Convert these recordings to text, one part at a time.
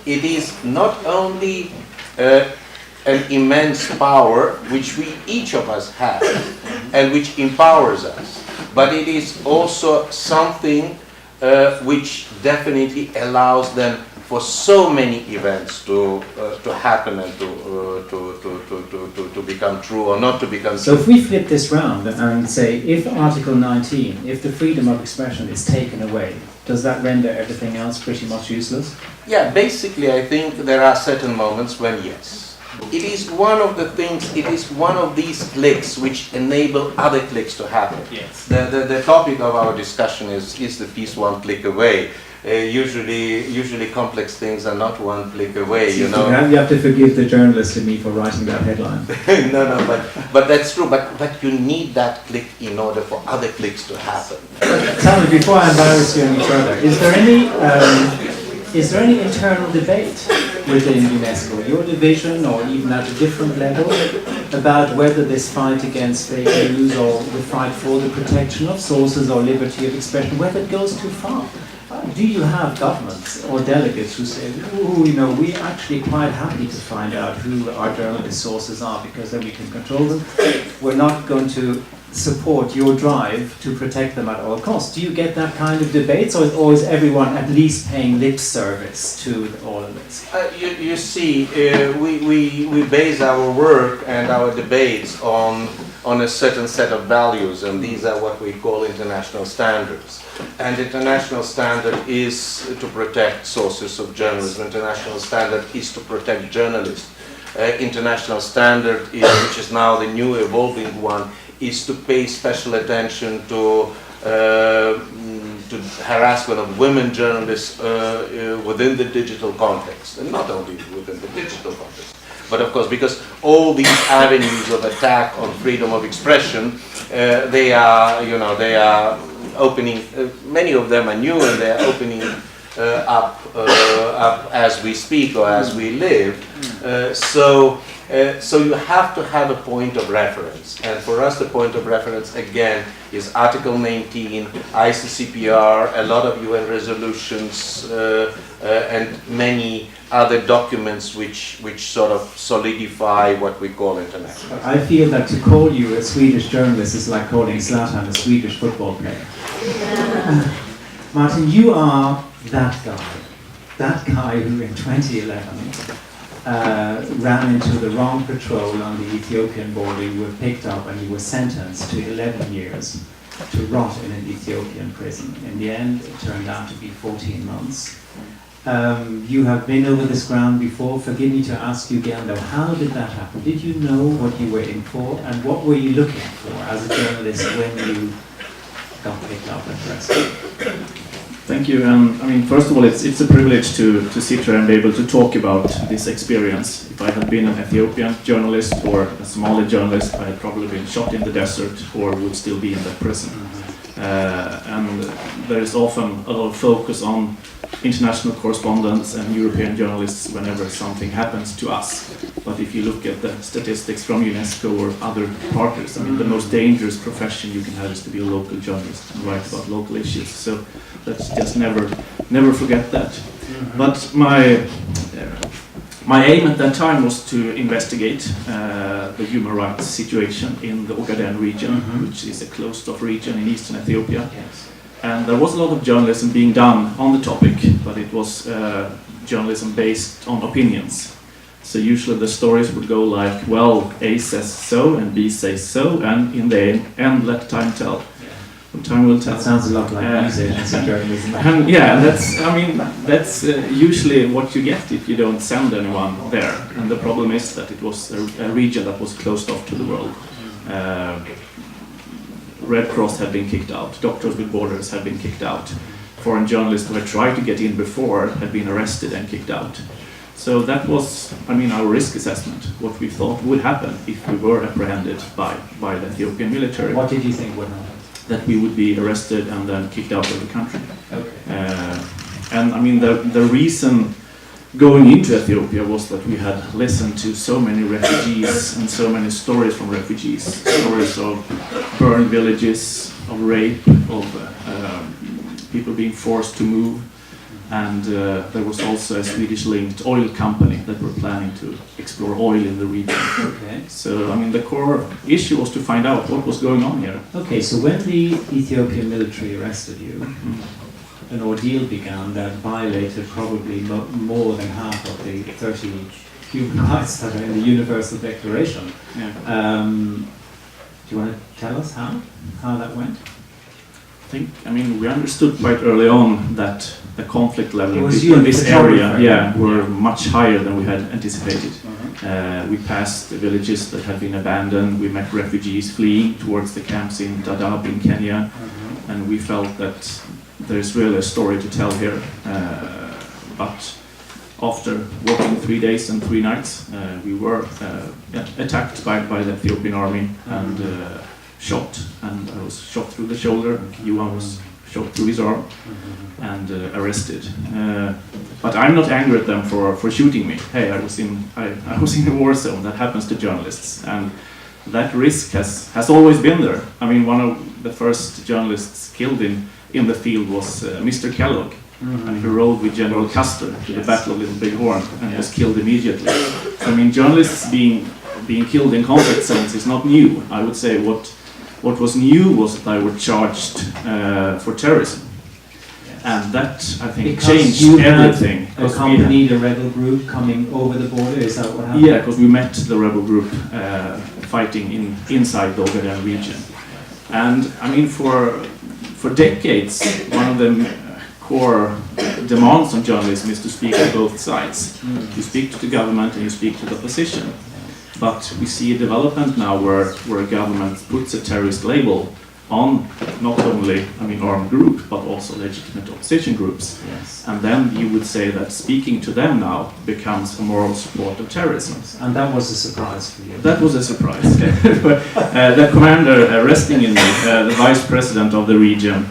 it is not only an immense power which we each of us have and which empowers us, but it is also something which definitely allows them for so many events to happen and to become true or not to become so true. So if we flip this round and say, if Article 19, if the freedom of expression is taken away, does that render everything else pretty much useless? Yeah, basically I think there are certain moments when yes. It is one of the things, it is one of these clicks which enable other clicks to happen. Yes. The topic of our discussion is the piece one click away. Usually complex things are not one click away, you know. You have to forgive the journalist in me for writing that headline. No, but that's true. But you need that click in order for other clicks to happen. Tell me, before I embarrass you any further, is there any internal debate within UNESCO, your division or even at a different level, about whether this fight against fake news or the fight for the protection of sources or liberty of expression, whether it goes too far? Do you have governments or delegates who say, "Ooh, you know, we're actually quite happy to find out who our journalist sources are because then we can control them. We're not going to support your drive to protect them at all costs." Do you get that kind of debates, or is everyone at least paying lip service to all of this? You see, we base our work and our debates on a certain set of values, and these are what we call international standards. And international standard is to protect sources of journalism. International standard is to protect journalists. International standard, which is now the new evolving one, is to pay special attention to harassment of women journalists within the digital context, and not only within the digital context, but of course because all these avenues of attack on freedom of expression, they are opening. Many of them are new, and they are opening up as we speak or as we live. So you have to have a point of reference, and for us the point of reference again is Article 19, ICCPR, a lot of UN resolutions, and many other documents which sort of solidify what we call international. I feel that to call you a Swedish journalist is like calling Zlatan a Swedish football player. Martin, you are that guy who in 2011 ran into the wrong patrol on the Ethiopian border. You were picked up and you were sentenced to 11 years to rot in an Ethiopian prison. In the end, it turned out to be 14 months. You have been over this ground before. Forgive me to ask you again, though, how did that happen? Did you know what you were in for, and what were you looking for as a journalist when you got picked up and arrested? Thank you. I mean, first of all, it's a privilege to sit here and be able to talk about this experience. If I had been an Ethiopian journalist or a Somali journalist, I had probably been shot in the desert or would still be in that prison. And there is often a lot of focus on international correspondents and European journalists whenever something happens to us. But if you look at the statistics from UNESCO or other partners, I mean, the most dangerous profession you can have is to be a local journalist and write about local issues. So let's just never forget that. Mm-hmm. But my aim at that time was to investigate the human rights situation in the Ogaden region, which is a closed-off region in eastern Ethiopia. Yes. And there was a lot of journalism being done on the topic, but it was journalism based on opinions. So usually the stories would go like, well, A says so and B says so, and in the end, let time tell. Time will tell. That sounds a lot like news agency journalism. And yeah, that's usually what you get if you don't send anyone there. And the problem is that it was a region that was closed off to the world. Red Cross had been kicked out. Doctors with Borders had been kicked out. Foreign journalists who had tried to get in before had been arrested and kicked out. So that was, our risk assessment, what we thought would happen if we were apprehended by the Ethiopian military. What did you think would happen? That we would be arrested and then kicked out of the country. Okay. The reason going into Ethiopia was that we had listened to so many refugees and so many stories from refugees, stories of burned villages, of rape, of people being forced to move. And there was also a Swedish-linked oil company that were planning to explore oil in the region. Okay. So, I mean, the core issue was to find out what was going on here. Okay, so when the Ethiopian military arrested you, an ordeal began that violated probably more than half of the 30 human rights that are in the Universal Declaration. Yeah. Do you want to tell us how that went? I mean, we understood quite early on that the conflict level It was in this area, photographer. were much higher than we had anticipated. Uh-huh. We passed the villages that had been abandoned. We met refugees fleeing towards the camps in Dadaab in Kenya, and we felt that there's really a story to tell here. But after walking 3 days and 3 nights, we were attacked by the Ethiopian army and shot. And I was shot through the shoulder. Yuan was shot through his arm and arrested. But I'm not angry at them for shooting me. Hey, I was in a war zone. That happens to journalists, and that risk has always been there. I mean, one of the first journalists killed in the field was Mr. Kellogg. And he rode with General Custer to the Battle of Little Bighorn and was killed immediately. So, I mean, journalists being killed in conflict zones is not new. I would say what was new was that I were charged for terrorism. And that, I think, Because changed you everything. had accompanied a rebel group coming over the border, is that what happened? Yeah, because we met the rebel group fighting inside the Ogaden region. And, I mean, for decades, one of the core demands on journalism is to speak on both sides. You speak to the government and you speak to the opposition. But we see a development now where a government puts a terrorist label on not only, armed group, but also legitimate opposition groups. Yes. And then you would say that speaking to them now becomes a moral support of terrorism. And that was a surprise for you. That was a surprise. The commander arresting me, the vice president of the region,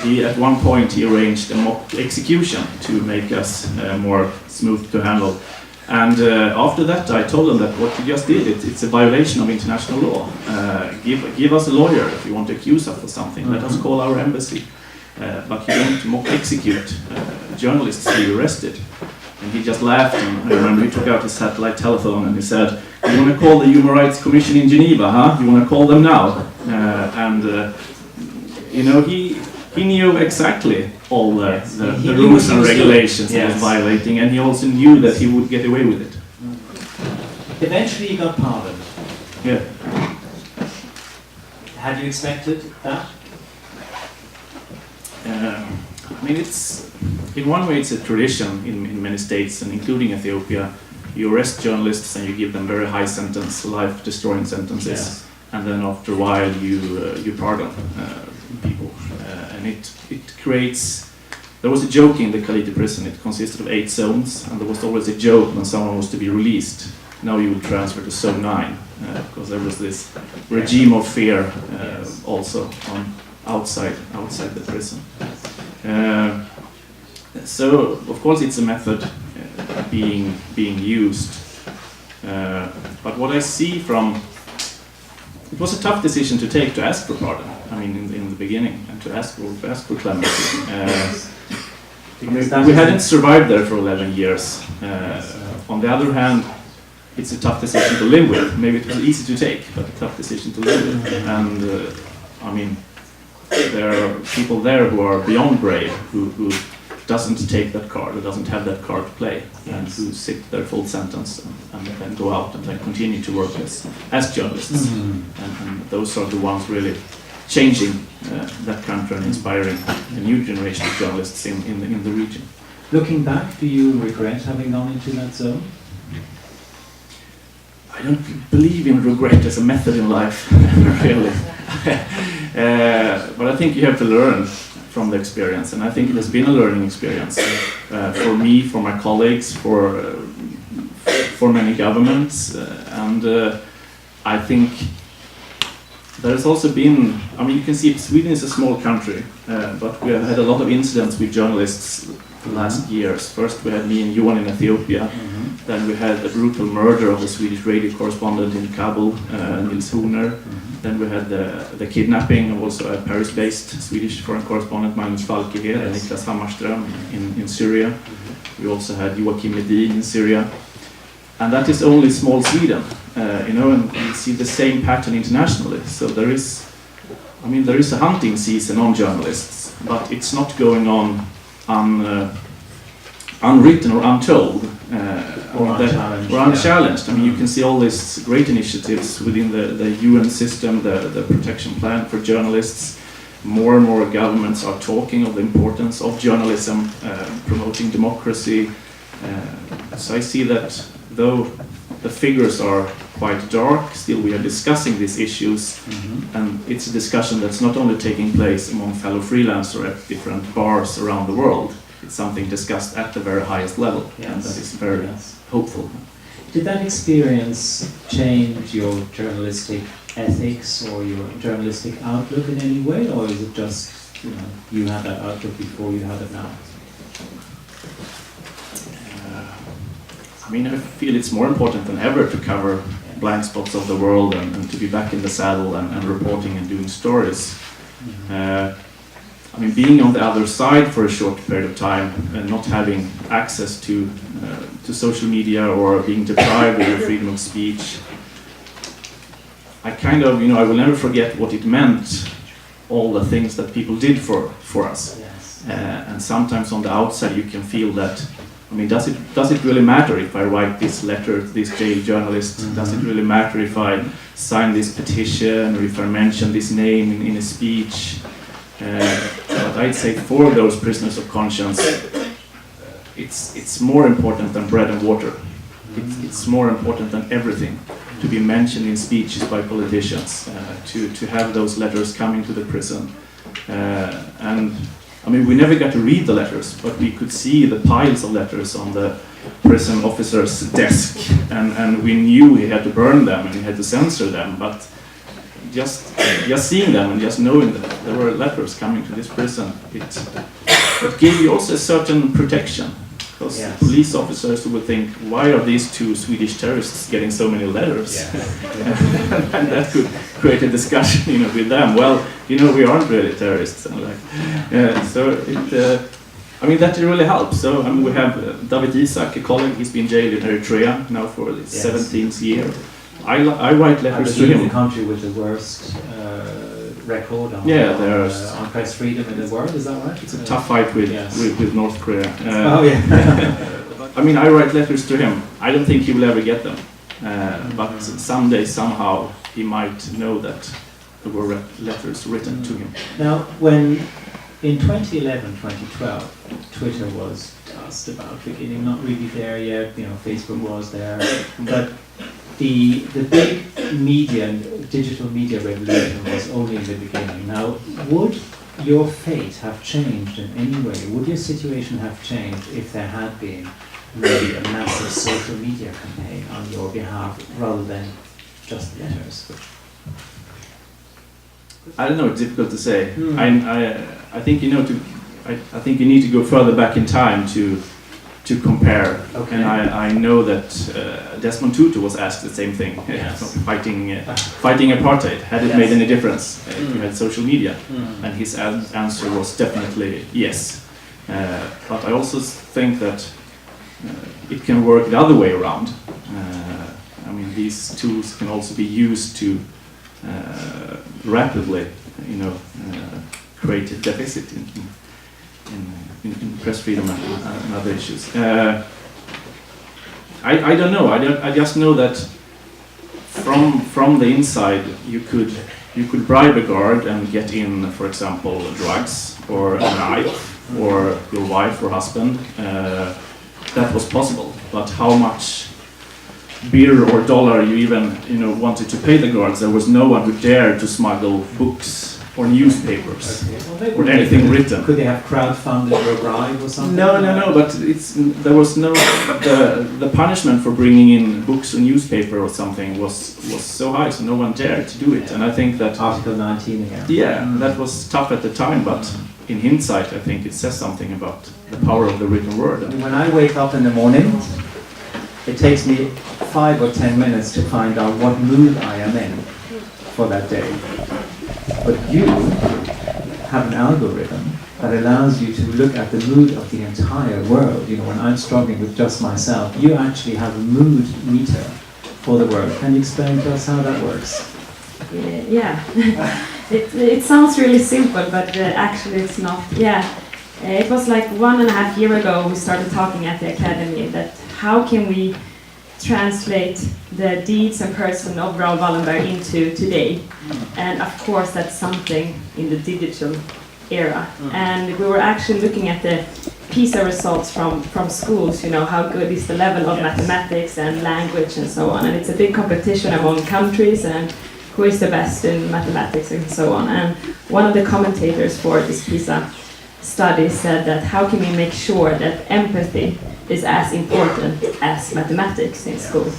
he at one point he arranged a mock execution to make us more smooth to handle. And after that, I told them that what you just did, it's a violation of international law. Give us a lawyer if you want to accuse us of something. Let us call our embassy. But you don't mock execute journalists who you arrested. And he just laughed, and I remember he took out his satellite telephone and he said, "You want to call the Human Rights Commission in Geneva, huh? You want to call them now?" He knew exactly all the rules and regulations he was violating, and he also knew that he would get away with it. Eventually he got pardoned. Yeah. Had you expected that? In one way it's a tradition in many states, and including Ethiopia. You arrest journalists and you give them very high sentence, life-destroying sentences, and then after a while you pardon people. And it creates... There was a joke in the Cité prison. It consisted of 8 zones, and there was always a joke when someone was to be released. Now you will transfer to zone 9, because there was this regime of fear also outside the prison. So of course it's a method being used. But what I see from... It was a tough decision to take, to ask for pardon. In the beginning, and to ask for clemency. We hadn't survived there for 11 years. On the other hand, it's a tough decision to live with. Maybe it was easy to take, but a tough decision to live with. And there are people there who are beyond brave, who doesn't take that card, who doesn't have that card to play, and who sit their full sentence and then go out and then continue to work as journalists. And those are the ones really changing that country and inspiring a new generation of journalists in the region. Looking back, do you regret having gone into that zone? I don't believe in regret as a method in life, really. But I think you have to learn from the experience, and I think it has been a learning experience for me, for my colleagues, for many governments, and I think there's also been, you can see Sweden is a small country, but we have had a lot of incidents with journalists the last years. First we had me and Yuan in Ethiopia, then we had the brutal murder of the Swedish radio correspondent in Kabul, Nils Horner, Then we had the kidnapping of also a Paris-based Swedish foreign correspondent, Magnus Falkeved, and Niklas Hammarström in Syria. We also had Joakim Medin in Syria. And that is only small Sweden, you know, and you see the same pattern internationally. So there is a hunting season on journalists, but it's not going on unwritten or untold. Or unchallenged. I mean, you can see all these great initiatives within the UN system, the protection plan for journalists. More and more governments are talking of the importance of journalism, promoting democracy. So I see that though the figures are quite dark, still we are discussing these issues, and it's a discussion that's not only taking place among fellow freelancers at different bars around the world. It's something discussed at the very highest level, and that is very hopeful. Did that experience change your journalistic ethics or your journalistic outlook in any way, or is it just, you know, you had that outlook before, you have it now? I mean, I feel it's more important than ever to cover blind spots of the world and to be back in the saddle and reporting and doing stories. I mean, being on the other side for a short period of time and not having access to social media or being deprived of your freedom of speech, I kind of, you know, I will never forget what it meant, all the things that people did for us. Yes. And sometimes on the outside you can feel that, I mean, does it really matter if I write this letter to this jail journalist? Does it really matter if I sign this petition or if I mention this name in a speech? But I'd say for those prisoners of conscience, it's more important than bread and water. It's more important than everything to be mentioned in speeches by politicians, to have those letters coming to the prison. And I mean, we never got to read the letters, but we could see the piles of letters on the prison officer's desk, and we knew he had to burn them and he had to censor them, but just seeing them and just knowing that there were letters coming to this prison, it gave you also a certain protection. Because police officers would think, why are these two Swedish terrorists getting so many letters? And that could create a discussion, you know, with them. Well, you know, we aren't really terrorists. And I mean, that really helps. So I mean, we have David Isaac, a colleague. He's been jailed in Eritrea now for the 17th year. I write letters to him. The country with the worst record on press freedom in the world, is that right? It's a tough fight with North Korea. I mean, I write letters to him. I don't think he will ever get them. But someday, somehow, he might know that there were letters written to him. Now, when in 2011, 2012, Twitter was just about beginning, not really there yet, you know, Facebook was there, but the big media, digital media revolution was only in the beginning. Now, would your fate have changed in any way? Would your situation have changed if there had been maybe a massive social media campaign on your behalf rather than just letters? I don't know. It's difficult to say. I think, you know, I think you need to go further back in time to compare. Okay. And I know that Desmond Tutu was asked the same thing. Fighting apartheid. Had it made any difference if you had social media? And his answer was definitely yes. But I also think that it can work the other way around. I mean, these tools can also be used to rapidly, you know, create a deficit in press freedom and other issues. I don't know. I just know that from the inside you could bribe a guard and get in, for example, drugs or a knife or your wife or husband. That was possible. But how much beer or dollar you even, you know, wanted to pay the guards? There was no one who dared to smuggle books or newspapers or anything written. Could they have crowdfunded or a bribe or something? No. But there was no the punishment for bringing in books or newspaper or something was so high, so no one dared to do it. And I think that Article 19 again. Yeah, that was tough at the time, but in hindsight, I think it says something about the power of the written word. When I wake up in the morning, it takes me 5 or 10 minutes to find out what mood I am in for that day. But you have an algorithm that allows you to look at the mood of the entire world. You know, when I'm struggling with just myself, you actually have a mood meter for the world. Can you explain to us how that works? Yeah. It sounds really simple, but actually it's not. Yeah. It was like 1.5 years ago we started talking at the academy that how can we translate the deeds and person of Raoul Wallenberg into today. And of course that's something in the digital era. And we were actually looking at the PISA results from schools, you know, how good is the level of mathematics and language and so on. And it's a big competition among countries and who is the best in mathematics and so on. And one of the commentators for this PISA study said that how can we make sure that empathy is as important as mathematics in school?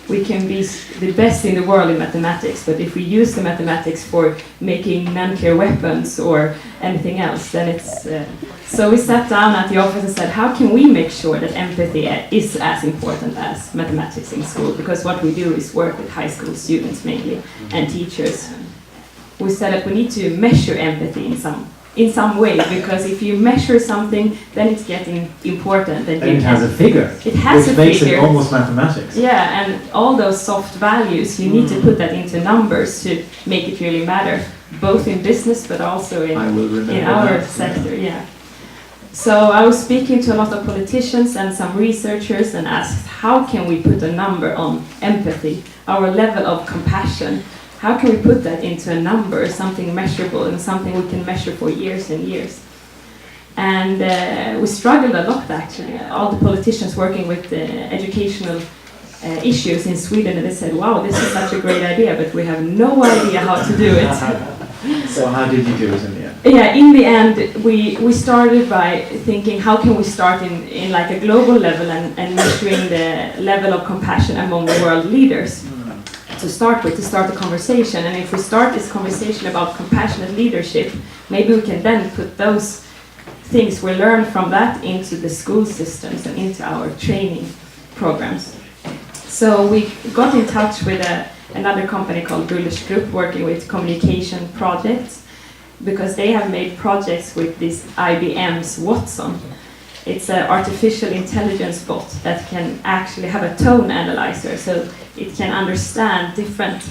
We can be the best in the world in mathematics, but if we use the mathematics for making nuclear weapons or anything else, then it's... So we sat down at the office and said, how can we make sure that empathy is as important as mathematics in school? Because what we do is work with high school students mainly, and teachers. We said that we need to measure empathy in some way, because if you measure something, then it's getting important. And it has a figure. It has which a makes figure. it almost mathematics. Yeah, and all those soft values, you need to put that into numbers to make it really matter, both in business but also in our sector. Yeah. So I was speaking to a lot of politicians and some researchers and asked, how can we put a number on empathy, our level of compassion? How can we put that into a number, something measurable and something we can measure for years and years? And we struggled a lot actually. All the politicians working with the educational issues in Sweden, and they said, wow, this is such a great idea, but we have no idea how to do it. So how did you do it in the end? Yeah, in the end, we started by thinking, how can we start in like a global level and measuring the level of compassion among the world leaders to start the conversation. And if we start this conversation about compassionate leadership, maybe we can then put those things we learn from that into the school systems and into our training programs. So we got in touch with another company called Bullish Group working with communication projects, because they have made projects with this IBM's Watson. It's an artificial intelligence bot that can actually have a tone analyzer, so it can understand different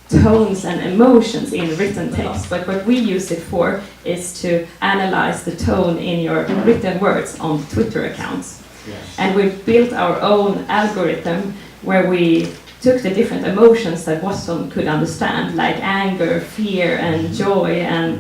tones and emotions in written text. But what we use it for is to analyze the tone in your written words on Twitter accounts. Yes. And we built our own algorithm where we took the different emotions that Watson could understand, like anger, fear, and joy, and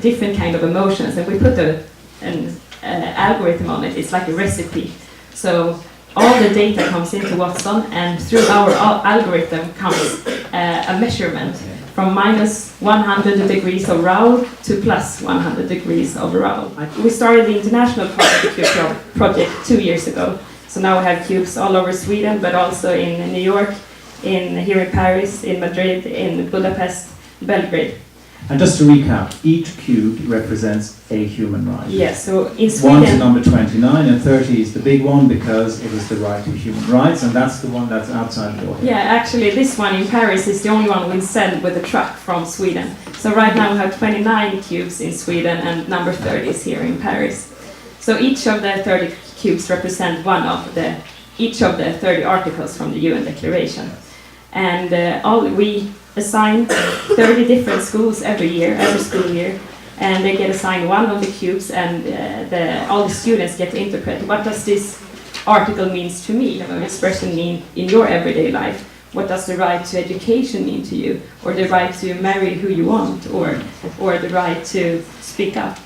different kind of emotions. And we put an algorithm on it. It's like a recipe. So all the data comes into Watson, and through our algorithm comes a measurement from minus 100 degrees of Raoul to plus 100 degrees of Raoul. We started the international project 2 years ago. So now we have cubes all over Sweden, but also in New York, here in Paris, in Madrid, in Budapest, Belgrade. And just to recap, each cube represents a human right. Yes, so in Sweden... 1 to number 29, and 30 is the big one because it is the right to human rights, and that's the one that's outside the door. Yeah, actually this one in Paris is the only one we send with a truck from Sweden. So right now we have 29 cubes in Sweden, and number 30 is here in Paris. So each of the 30 cubes represent each of the 30 articles from the UN Declaration. And we assign 30 different schools every school year, and they get assigned one of the cubes, and all the students get to interpret, what does this article means to me, or expression mean in your everyday life? What does the right to education mean to you, or the right to marry who you want, or the right to speak up?